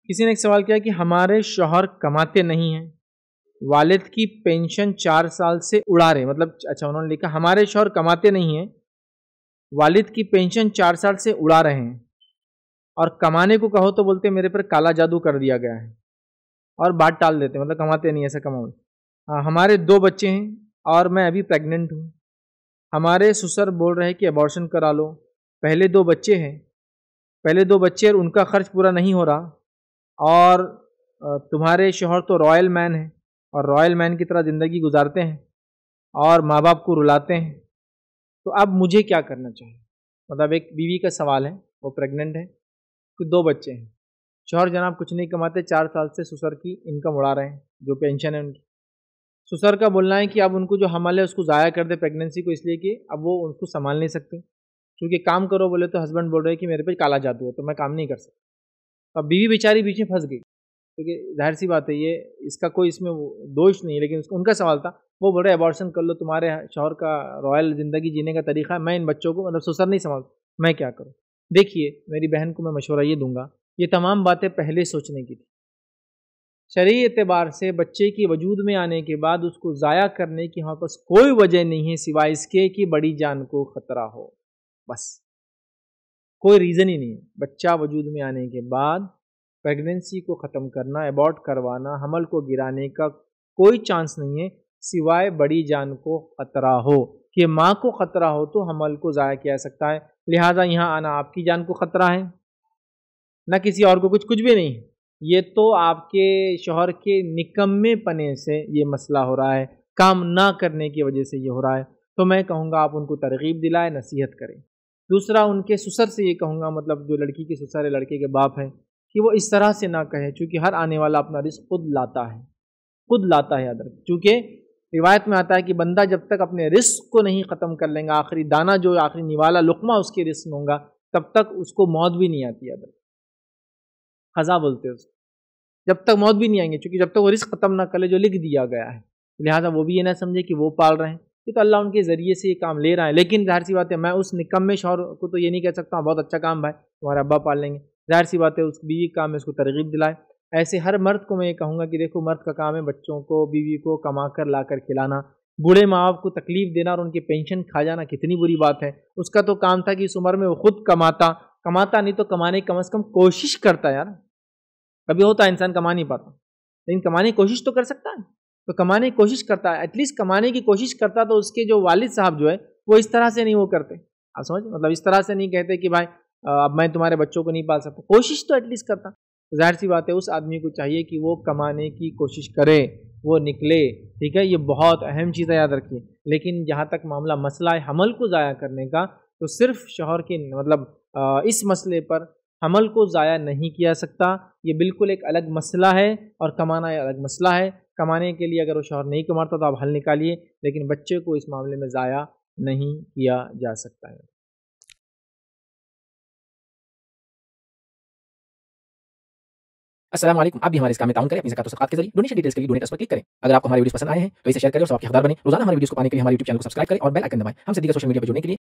کسی نے ایک سوال کیا کہ ہمارے شوہر کماتے نہیں ہیں، والد کی پینشن 4 سال سے اڑا رہے، مطلب اچھا انہوں نے لکھا ہمارے شوہر کماتے نہیں ہیں، والد کی پینشن 4 سال سے اڑا رہے ہیں اور کمانے کو کہو تو بولتے میرے پر کالا جادو کر دیا گیا ہے اور بات ٹال دیتے، مطلب کماتے نہیں ایسا کماؤ۔ ہمارے 2 بچے ہیں اور میں ابھی پریگننٹ ہوں، ہمارے سسر بول رہے ہیں کہ ابارشن کرا لو، پہلے 2 بچے ہیں، اور ان کا خرچ پورا نہیں ہو رہا، اور تمہارے شوہر تو رائل مین ہیں اور رائل مین کی طرح زندگی گزارتے ہیں اور ماں باپ کو رلاتے ہیں، تو اب مجھے کیا کرنا چاہیے؟ مطلب ایک بیوی کا سوال ہے، وہ پریگننٹ ہے، 2 بچے ہیں، شوہر جناب کچھ نہیں کماتے، 4 سال سے سسر کی انکم اڑا رہے ہیں جو پینشن ہے ان کی۔ سسر کا بولنا ہے کہ اب ان کو جو حمل ہے اس کو ضائع کر دے پریگننسی کو، اس لیے کہ اب وہ ان کو سنبھال نہیں سکتے، کیونکہ کام کرو بولے تو ہسبینڈ بول رہے کہ میرے پہ کالا جادو ہے تو میں کام نہیں کر سکتا۔ اب بیوی بیچاری بیچ میں پھنس گئی، کیونکہ ظاہر سی بات ہے یہ اس کا کوئی اس میں دوش نہیں ہے، لیکن ان کا سوال تھا، وہ بول رہے ابارشن کر لو، تمہارے شوہر کا رائل زندگی جینے کا طریقہ ہے، میں ان بچوں کو مطلب سسر نہیں سنبھالتا، میں کیا کروں؟ دیکھیے میری بہن کو میں مشورہ یہ دوں گا، یہ تمام باتیں پہلے سوچنے کی تھی۔ شرعی اعتبار سے بچے کی وجود میں آنے کے بعد اس کو ضائع کرنے کی ہمارے پاس کوئی وجہ نہیں ہے سوائے اس کے کہ بڑی جان کو خطرہ ہو، بس کوئی ریزن ہی نہیں ہے۔ بچہ وجود میں آنے کے بعد پریگننسی کو ختم کرنا، ایبارٹ کروانا، حمل کو گرانے کا کوئی چانس نہیں ہے سوائے بڑی جان کو خطرہ ہو، کہ ماں کو خطرہ ہو تو حمل کو ضائع کیا جا سکتا ہے، لہٰذا یہاں آنا آپ کی جان کو خطرہ ہے، نہ کسی اور کو کچھ بھی نہیں ہے۔ یہ تو آپ کے شوہر کے نکمے پنے سے یہ مسئلہ ہو رہا ہے، کام نہ کرنے کی وجہ سے یہ ہو رہا ہے، تو میں کہوں گا آپ ان کو ترغیب دلائیں، نصیحت کریں۔ دوسرا ان کے سسر سے یہ کہوں گا، مطلب جو لڑکی کے سسر ہے، لڑکے کے باپ ہیں، کہ وہ اس طرح سے نہ کہے، چونکہ ہر آنے والا اپنا رزق خود لاتا ہے یاد رکھ، چونکہ روایت میں آتا ہے کہ بندہ جب تک اپنے رزق کو نہیں ختم کر لیں گا، آخری دانہ جو آخری نوالا لقمہ اس کے رزق میں ہوگا، تب تک اس کو موت بھی نہیں آتی، یاد رکھ، قضا بولتے ہیں اس کو، جب تک موت بھی نہیں آئیں گے، چونکہ جب تک وہ رزق ختم نہ کرے جو لکھ دیا گیا ہے، لہٰذا وہ بھی یہ نہ سمجھے کہ وہ پال رہے ہیں، یہ تو اللہ ان کے ذریعے سے یہ کام لے رہا ہے، لیکن ظاہر سی بات ہے میں اس نکمے شوہر کو تو یہ نہیں کہہ سکتا ہوں بہت اچھا کام بھائی تمہارے ابا پال لیں گے، ظاہر سی بات ہے اس بیوی کا کام ہے اس کو ترغیب دلائے۔ ایسے ہر مرد کو میں یہ کہوں گا کہ دیکھو مرد کا کام ہے بچوں کو، بیوی کو کما کر لا کر کھلانا، بوڑھے ماں باپ کو تکلیف دینا اور ان کی پینشن کھا جانا کتنی بری بات ہے، اس کا تو کام تھا کہ اس عمر میں وہ خود کماتا نہیں تو کمانے کی کم از کم کوشش کرتا ہے، یار کبھی ہوتا ہے انسان کما نہیں پاتا لیکن کمانے کی کوشش تو کر سکتا ہے، تو کمانے کی کوشش کرتا ہے، ایٹ لیسٹ کمانے کی کوشش کرتا، تو اس کے جو والد صاحب جو ہے وہ اس طرح سے نہیں وہ کرتے، آپ سمجھ، مطلب اس طرح سے نہیں کہتے کہ بھائی اب میں تمہارے بچوں کو نہیں پال سکتا، کوشش تو ایٹ لیسٹ کرتا۔ ظاہر سی بات ہے اس آدمی کو چاہیے کہ وہ کمانے کی کوشش کرے، وہ نکلے، ٹھیک ہے، یہ بہت اہم چیز ہے، یاد رکھیے۔ لیکن جہاں تک معاملہ مسئلہ ہے حمل کو ضائع کرنے کا، تو صرف شوہر کے مطلب اس مسئلے پر حمل کو ضائع نہیں کیا سکتا، یہ بالکل ایک الگ مسئلہ ہے، اور کمانا ایک الگ مسئلہ ہے۔ کمانے کے لیے اگر وہ شوہر نہیں کماتا تو آپ حل نکالیے، لیکن بچے کو اس معاملے میں ضائع نہیں کیا جا سکتا ہے۔ السلام علیکم، آپ بھی ہمارے اس کام میں تعاون کریں اپنی زکات و صدقات کے ذریعے۔ ڈونیشن ڈیٹیلز کے لیے ڈونیٹ اس پر کلک کریں۔ اگر آپ کو ہمارے ویڈیوز پسند آئے ہیں تو اسے شیئر کریں اور ثواب کے حقدار بنیں۔ روزانہ ہمارے ویڈیوز کو پانے کے لیے ہمارے YouTube چینل کو سبسکرائب کریں اور بیل آئکن دبائیں۔ ہم سے دیگر سوشل میڈیا پر جڑنے کے لیے